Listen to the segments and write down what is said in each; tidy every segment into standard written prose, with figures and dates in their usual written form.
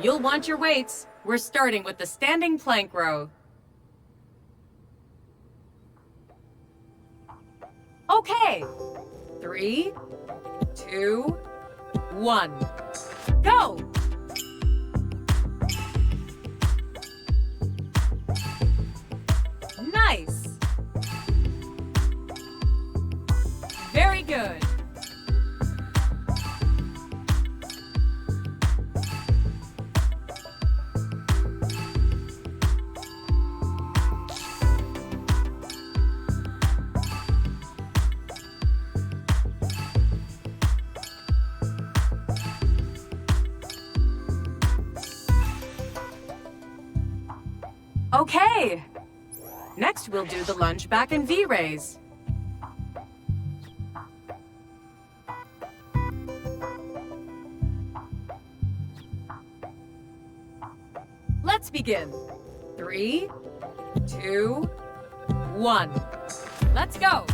You'll want your weights. We're starting with the standing plank row. Okay. 3, 2, 1. Go! Nice! Very good. Okay. Next, we'll do the lunge back and V raise. Let's begin. 3, 2, 1. Let's go.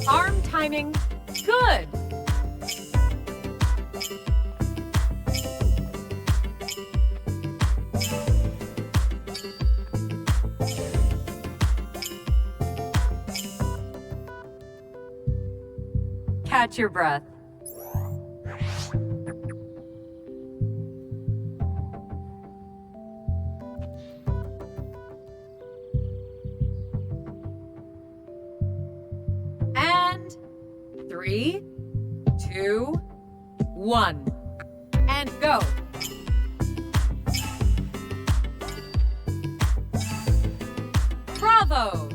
Arm timing, good. Catch your breath. And 3, 2, 1. And go. Bravo!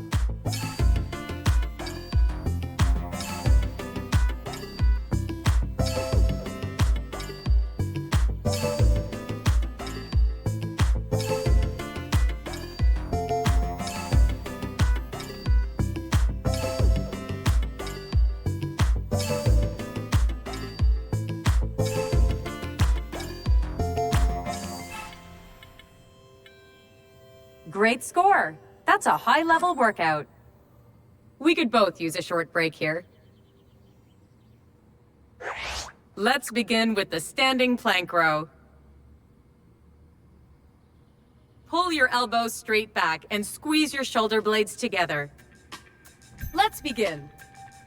Great score! That's a high-level workout. We could both use a short break here. Let's begin with the standing plank row. Pull your elbows straight back and squeeze your shoulder blades together. Let's begin.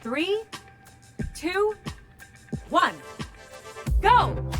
3, 2, 1. Go!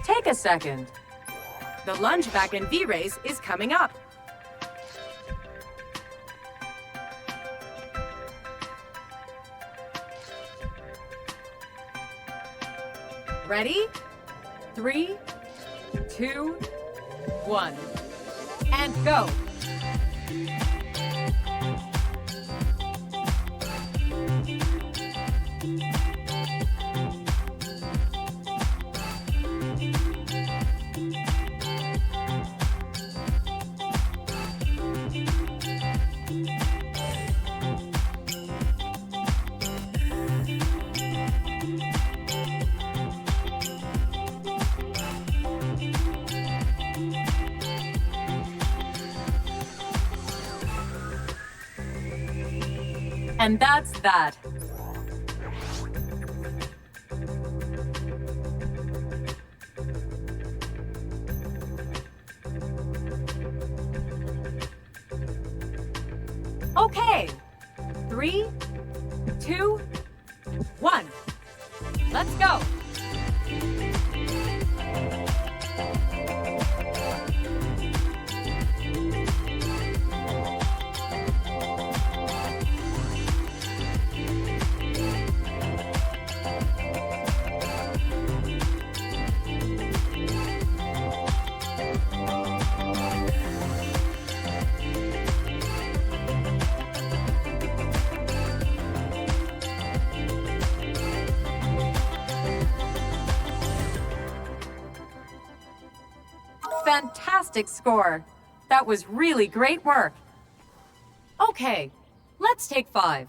Take a second. The lunge back and V raise is coming up. Ready? 3, 2, 1. And go. And that's that. Okay. 3, 2, 1. Let's go. Fantastic score. That was really great work. Okay, let's take 5.